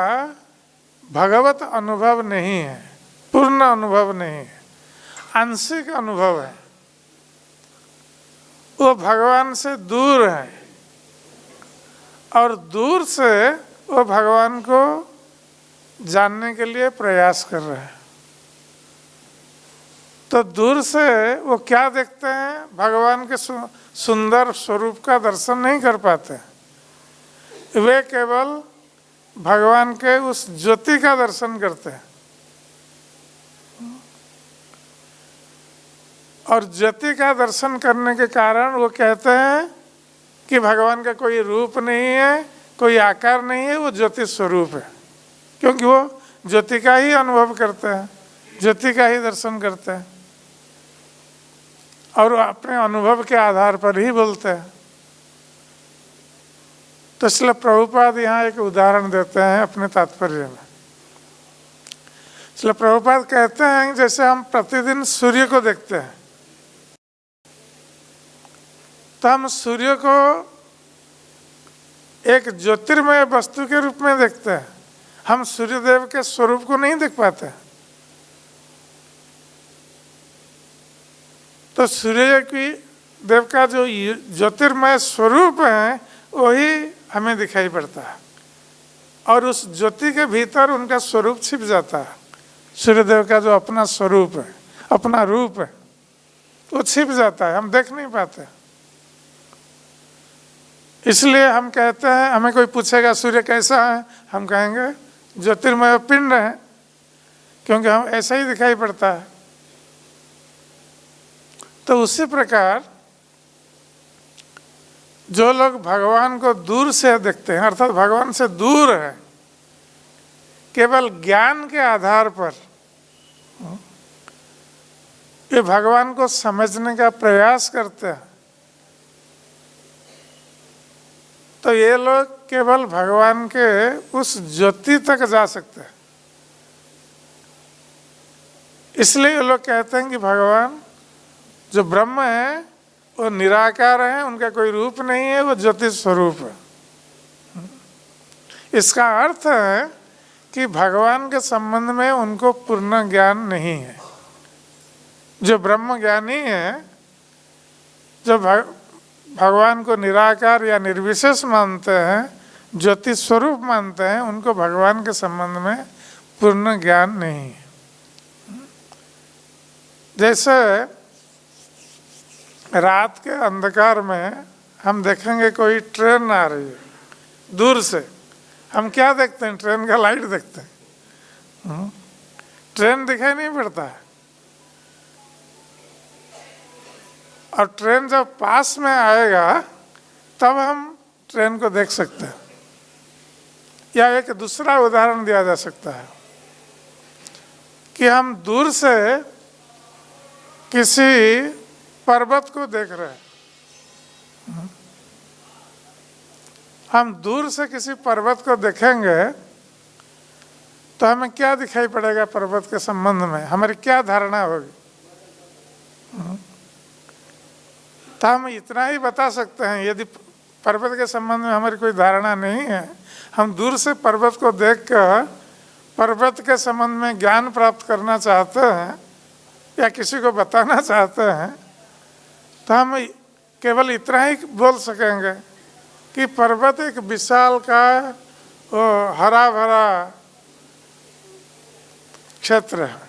भगवत अनुभव नहीं है, पूर्ण अनुभव नहीं है, आंशिक अनुभव है, वो भगवान से दूर है और दूर से वो भगवान को जानने के लिए प्रयास कर रहे हैं। तो दूर से वो क्या देखते हैं, भगवान के सुंदर स्वरूप का दर्शन नहीं कर पाते, वे केवल भगवान के उस ज्योति का दर्शन करते हैं। और ज्योति का दर्शन करने के कारण वो कहते हैं कि भगवान का कोई रूप नहीं है, कोई आकार नहीं है, वो ज्योति स्वरूप है, क्योंकि वो ज्योति का ही अनुभव करते हैं, ज्योति का ही दर्शन करते हैं और अपने अनुभव के आधार पर ही बोलते हैं। तो इसलिए प्रभुपाद यहाँ एक उदाहरण देते हैं अपने तात्पर्य में। इसलिए प्रभुपाद कहते हैं जैसे हम प्रतिदिन सूर्य को देखते हैं, तो हम सूर्य को एक ज्योतिर्मय वस्तु के रूप में देखते हैं, हम सूर्यदेव के स्वरूप को नहीं देख पाते। तो सूर्य की देव का जो ज्योतिर्मय स्वरूप है वही हमें दिखाई पड़ता है, और उस ज्योति के भीतर उनका स्वरूप छिप जाता है। सूर्यदेव का जो अपना स्वरूप है, अपना रूप है, वो छिप जाता है, हम देख नहीं पाते। इसलिए हम कहते हैं, हमें कोई पूछेगा सूर्य कैसा है, हम कहेंगे ज्योतिर्मय पिंड है, क्योंकि हम ऐसा ही दिखाई पड़ता है। तो उसी प्रकार जो लोग भगवान को दूर से देखते हैं, अर्थात भगवान से दूर है, केवल ज्ञान के आधार पर ये भगवान को समझने का प्रयास करते हैं, तो ये लोग केवल भगवान के उस ज्योति तक जा सकते हैं। इसलिए ये लोग कहते हैं कि भगवान जो ब्रह्म है वो निराकार है, उनका कोई रूप नहीं है, वो ज्योति स्वरूप है। इसका अर्थ है कि भगवान के संबंध में उनको पूर्ण ज्ञान नहीं है। जो ब्रह्म ज्ञानी है, जो भगवान को निराकार या निर्विशेष मानते हैं, ज्योति स्वरूप मानते हैं, उनको भगवान के संबंध में पूर्ण ज्ञान नहीं है। जैसे रात के अंधकार में हम देखेंगे कोई ट्रेन आ रही है दूर से, हम क्या देखते हैं? ट्रेन का लाइट देखते हैं, ट्रेन दिखाई नहीं पड़ता है। और ट्रेन जब पास में आएगा तब हम ट्रेन को देख सकते हैं। या एक दूसरा उदाहरण दिया जा सकता है कि हम दूर से किसी पर्वत को देख रहे हैं, हम दूर से किसी पर्वत को देखेंगे तो हमें क्या दिखाई पड़ेगा? पर्वत के संबंध में हमारी क्या धारणा होगी? तो हम इतना ही बता सकते हैं, यदि पर्वत के संबंध में हमारी कोई धारणा नहीं है, हम दूर से पर्वत को देखकर पर्वत के संबंध में ज्ञान प्राप्त करना चाहते हैं या किसी को बताना चाहते हैं, तो हम केवल इतना ही बोल सकेंगे कि पर्वत एक विशाल का हरा भरा क्षेत्र है।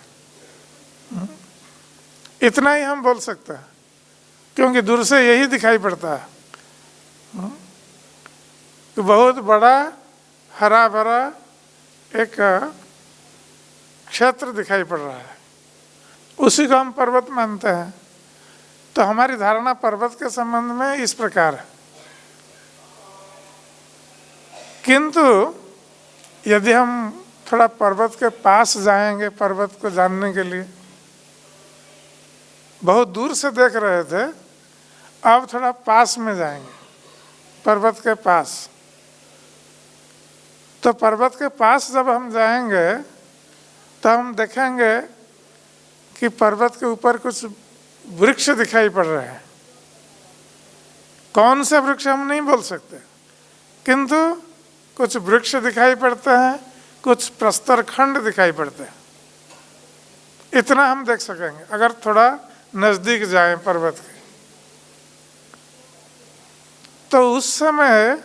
इतना ही हम बोल सकते हैं, क्योंकि दूर से यही दिखाई पड़ता है कि बहुत बड़ा हरा भरा एक क्षेत्र दिखाई पड़ रहा है, उसी को हम पर्वत मानते हैं। तो हमारी धारणा पर्वत के संबंध में इस प्रकार है। किंतु यदि हम थोड़ा पर्वत के पास जाएंगे, पर्वत को जानने के लिए, बहुत दूर से देख रहे थे, अब थोड़ा पास में जाएंगे, पर्वत के पास। तो पर्वत के पास जब हम जाएंगे तो हम देखेंगे कि पर्वत के ऊपर कुछ वृक्ष दिखाई पड़ रहे हैं। कौन से वृक्ष हम नहीं बोल सकते, किंतु कुछ वृक्ष दिखाई पड़ते हैं, कुछ प्रस्तर खंड दिखाई पड़ते हैं। इतना हम देख सकेंगे अगर थोड़ा नजदीक जाएं पर्वत के। तो उस समय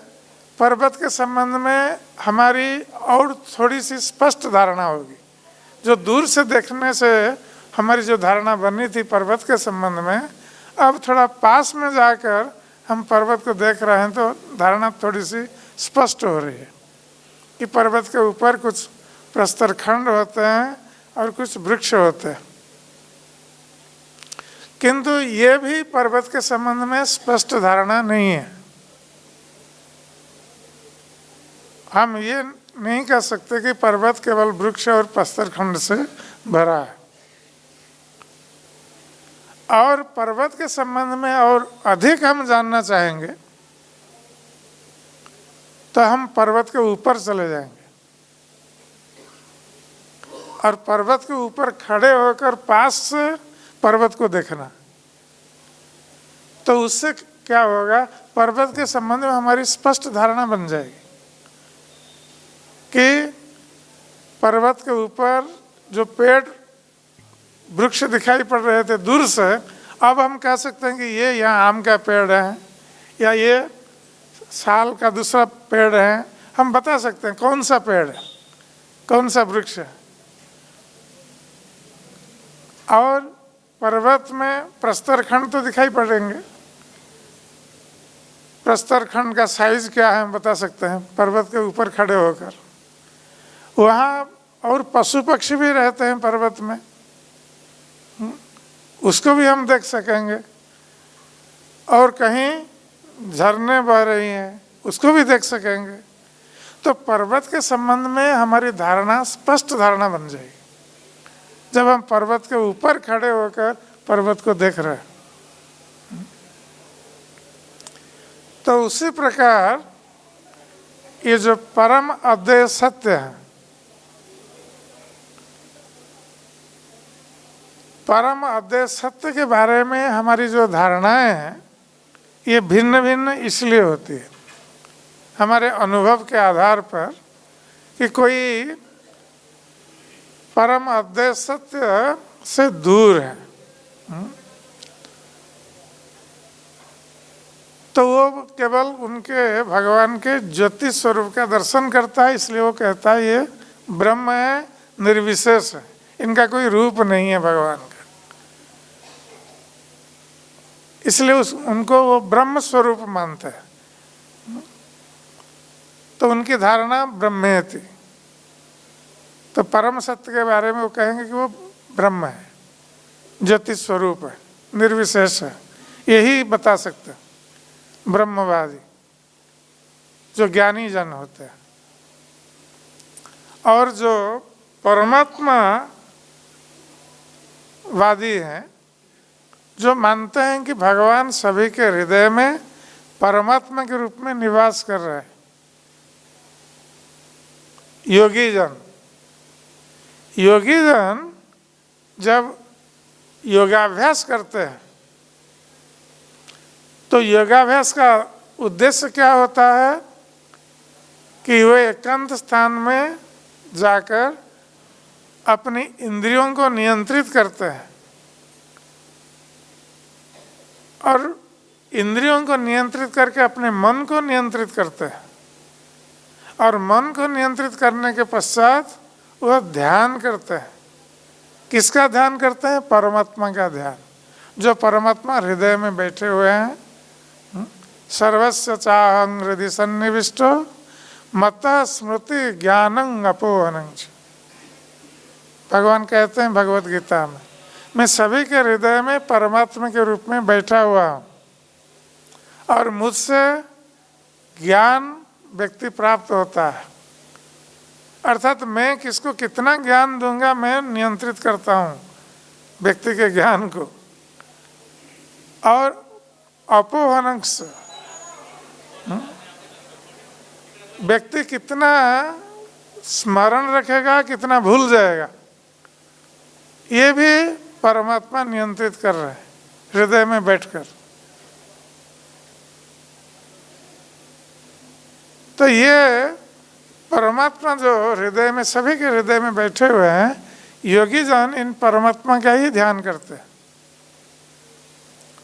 पर्वत के संबंध में हमारी और थोड़ी सी स्पष्ट धारणा होगी। जो दूर से देखने से हमारी जो धारणा बनी थी पर्वत के संबंध में, अब थोड़ा पास में जाकर हम पर्वत को देख रहे हैं तो धारणा थोड़ी सी स्पष्ट हो रही है कि पर्वत के ऊपर कुछ प्रस्तर खंड होते हैं और कुछ वृक्ष होते हैं। किंतु ये भी पर्वत के संबंध में स्पष्ट धारणा नहीं है। हम ये नहीं कह सकते कि पर्वत केवल वृक्ष और प्रस्तर खंड से भरा है। और पर्वत के संबंध में और अधिक हम जानना चाहेंगे तो हम पर्वत के ऊपर चले जाएंगे। और पर्वत के ऊपर खड़े होकर पास से पर्वत को देखना, तो उससे क्या होगा, पर्वत के संबंध में हमारी स्पष्ट धारणा बन जाएगी कि पर्वत के ऊपर जो पेड़ वृक्ष दिखाई पड़ रहे थे दूर से, अब हम कह सकते हैं कि ये यहाँ आम का पेड़ है या ये साल का दूसरा पेड़ है। हम बता सकते हैं कौन सा पेड़ है, कौन सा वृक्ष है। और पर्वत में प्रस्तर खंड तो दिखाई पड़ेंगे, प्रस्तर खंड का साइज क्या है हम बता सकते हैं पर्वत के ऊपर खड़े होकर। वहाँ और पशु पक्षी भी रहते हैं पर्वत में, उसको भी हम देख सकेंगे। और कहीं झरने बह रही हैं, उसको भी देख सकेंगे। तो पर्वत के संबंध में हमारी धारणा स्पष्ट धारणा बन जाएगी जब हम पर्वत के ऊपर खड़े होकर पर्वत को देख रहे हैं। तो उसी प्रकार ये जो परम अद्वैत सत्य है, परम अद्वैत सत्य के बारे में हमारी जो धारणाएं हैं ये भिन्न भिन्न इसलिए होती है हमारे अनुभव के आधार पर कि कोई परम अद्वैत सत्य से दूर है, तो वो केवल उनके भगवान के ज्योति स्वरूप का दर्शन करता है, इसलिए वो कहता है ये ब्रह्म है, निर्विशेष है, इनका कोई रूप नहीं है भगवान का, इसलिए उनको वो ब्रह्म स्वरूप मानते हैं। तो उनकी धारणा ब्रह्मेति। तो परम सत्य के बारे में वो कहेंगे कि वो ब्रह्म है, ज्योति स्वरूप है, निर्विशेष है, यही बता सकते हैं ब्रह्मवादी जो ज्ञानी जन होते हैं। और जो परमात्मा वादी हैं, जो मानते हैं कि भगवान सभी के हृदय में परमात्मा के रूप में निवास कर रहे हैं, योगी जन। योगी जन जब योगाभ्यास करते हैं तो योगाभ्यास का उद्देश्य क्या होता है कि वे एकांत स्थान में जाकर अपनी इंद्रियों को नियंत्रित करते हैं और इंद्रियों को नियंत्रित करके अपने मन को नियंत्रित करते हैं। और मन को नियंत्रित करने के पश्चात वह ध्यान करते हैं। किसका ध्यान करते हैं? परमात्मा का ध्यान, जो परमात्मा हृदय में बैठे हुए हैं। सर्वस्य चाहं हृदि सन्निविष्टो मत्तः स्मृति ज्ञानं अपोहनं। भगवान कहते हैं भगवत गीता में, मैं सभी के हृदय में परमात्मा के रूप में बैठा हुआ हूँ और मुझसे ज्ञान व्यक्ति प्राप्त होता है। अर्थात मैं किसको कितना ज्ञान दूंगा मैं नियंत्रित करता हूँ व्यक्ति के ज्ञान को। और अपोहनं से व्यक्ति कितना स्मरण रखेगा, कितना भूल जाएगा, ये भी परमात्मा नियंत्रित कर रहे हैं हृदय में बैठकर। तो ये परमात्मा जो हृदय में, सभी के हृदय में बैठे हुए हैं, योगी जन इन परमात्मा का ही ध्यान करते हैं।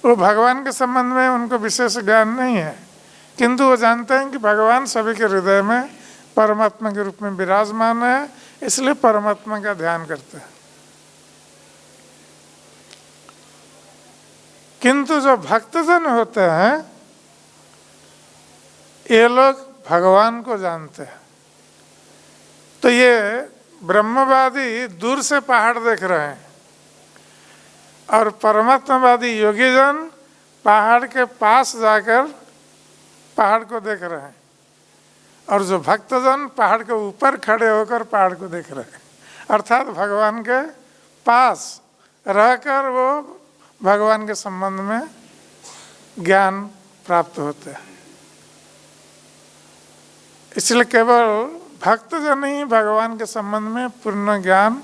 वो भगवान के संबंध में उनको विशेष ज्ञान नहीं है, किंतु वो जानते हैं कि भगवान सभी के हृदय में परमात्मा के रूप में विराजमान है, इसलिए परमात्मा का ध्यान करते हैं। किंतु जो भक्तजन होते हैं ये लोग भगवान को जानते हैं। तो ये ब्रह्मवादी दूर से पहाड़ देख रहे हैं और परमात्मावादी योगीजन पहाड़ के पास जाकर पहाड़ को देख रहे हैं, और जो भक्तजन पहाड़ के ऊपर खड़े होकर पहाड़ को देख रहे हैं। अर्थात भगवान के पास रहकर वो भगवान के संबंध में ज्ञान प्राप्त होते हैं। इसलिए केवल भक्तजन ही भगवान के संबंध में पूर्ण ज्ञान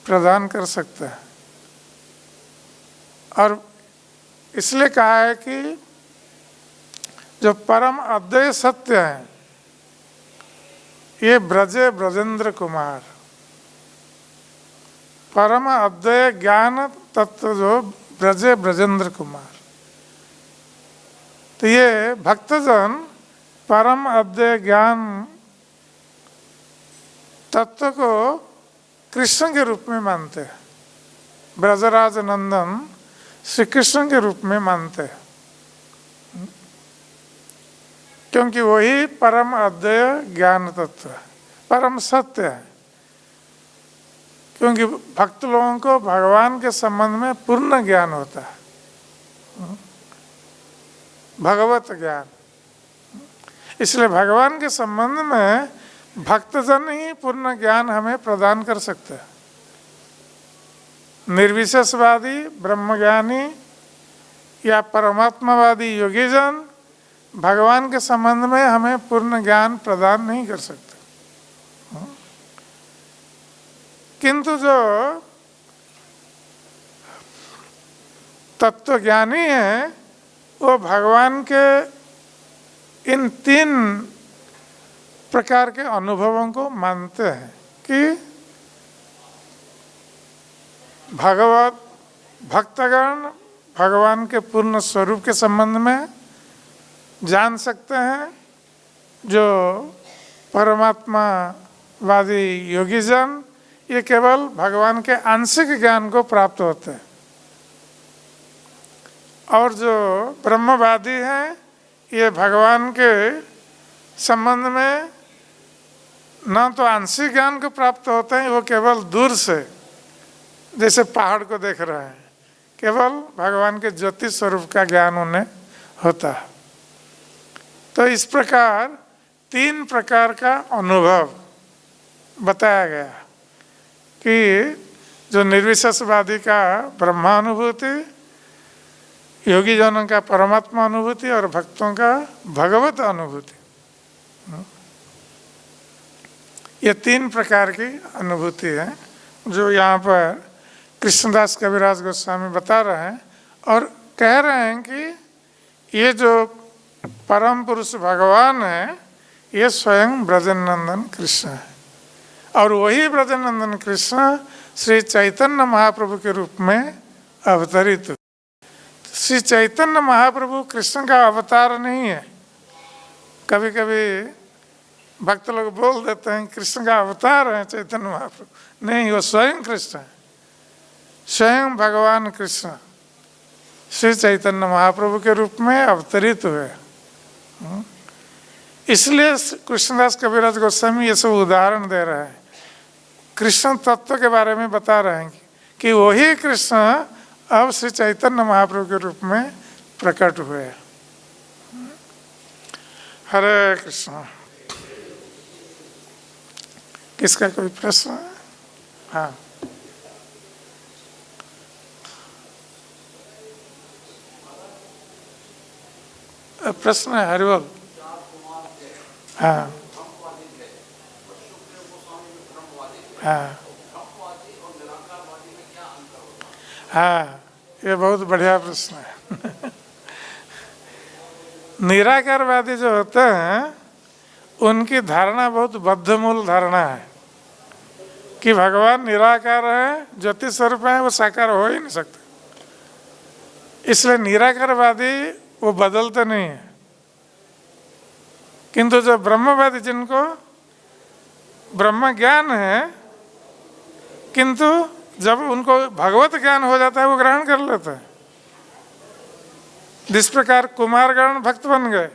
प्रदान कर सकता है। और इसलिए कहा है कि जो परम अद्वैय सत्य है ये ब्रजे ब्रजेंद्र कुमार, परम अद्वैय ज्ञान तत्व जो ब्रजे ब्रजेंद्र कुमार। तो ये भक्तजन परम अद्वैय ज्ञान तत्व को कृष्ण के रूप में मानते हैं, ब्रजराज नंदन श्री कृष्ण के रूप में मानते हैं, क्योंकि वही परम अद्वैय ज्ञान तत्व है, परम सत्य है। क्योंकि भक्त लोगों को भगवान के संबंध में पूर्ण ज्ञान होता है, भगवत ज्ञान। इसलिए भगवान के संबंध में भक्तजन ही पूर्ण ज्ञान हमें प्रदान कर सकते हैं। निर्विशेषवादी ब्रह्मज्ञानी या परमात्मावादी योगीजन भगवान के संबंध में हमें पूर्ण ज्ञान प्रदान नहीं कर सकते। किंतु जो तत्वज्ञानी है वो भगवान के इन 3 प्रकार के अनुभवों को मानते हैं कि भक्तगण भगवान के पूर्ण स्वरूप के संबंध में जान सकते हैं। जो परमात्मावादी योगीजन ये केवल भगवान के आंशिक ज्ञान को प्राप्त होते हैं। और जो ब्रह्मवादी हैं ये भगवान के संबंध में न तो आंशिक ज्ञान को प्राप्त होते हैं, वो केवल दूर से जैसे पहाड़ को देख रहे हैं, केवल भगवान के ज्योति स्वरूप का ज्ञान उन्हें होता है। तो इस प्रकार 3 प्रकार का अनुभव बताया गया कि जो निर्विशेषवादी का ब्रह्मानुभूति, योगी जनों का परमात्मा अनुभूति और भक्तों का भगवत अनुभूति, ये 3 प्रकार की अनुभूति है जो यहाँ पर कृष्णदास कविराज गोस्वामी बता रहे हैं। और कह रहे हैं कि ये जो परम पुरुष भगवान है ये स्वयं ब्रजनंदन कृष्ण है। और वही ब्रजनंदन कृष्ण श्री चैतन्य महाप्रभु के रूप में अवतरित। श्री चैतन्य महाप्रभु कृष्ण का अवतार नहीं है। कभी कभी भक्त लोग बोल देते हैं कृष्ण का अवतार है चैतन्य महाप्रभु, नहीं, वो स्वयं कृष्ण है। स्वयं भगवान कृष्ण श्री चैतन्य महाप्रभु के रूप में अवतरित हुए। इसलिए कृष्णदास कविराज गोस्वामी ये सब उदाहरण दे रहे हैं, कृष्ण तत्व के बारे में बता रहे हैं कि वही कृष्ण अब श्री चैतन्य महाप्रभु के रूप में प्रकट हुए। हरे कृष्ण। किसका कोई प्रश्न है? हाँ, प्रश्न है, हरिवल। हाँ हाँ हाँ, ये बहुत बढ़िया प्रश्न है। निराकारवादी जो होते हैं उनकी धारणा बहुत बद्धमूल धारणा है कि भगवान निराकार है, ज्योति स्वरूप है, वो साकार हो ही नहीं सकते। इसलिए निराकारवादी वो बदलते नहीं है। किंतु जो ब्रह्मवादी जिनको ब्रह्म ज्ञान है किंतु जब उनको भगवत ज्ञान हो जाता है वो ग्रहण कर लेते हैं। जिस प्रकार कुमारगण भक्त बन गए,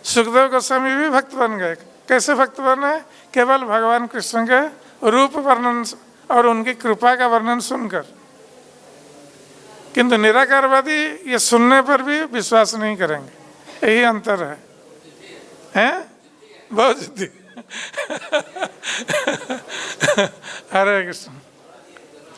सुखदेव गोस्वामी भी भक्त बन गए। कैसे भक्त बने? केवल भगवान कृष्ण के रूप वर्णन और उनकी कृपा का वर्णन सुनकर। किंतु निराकारवादी ये सुनने पर भी विश्वास नहीं करेंगे। यही अंतर है, हैं? बहुत जिद्दी। हरे कृष्ण।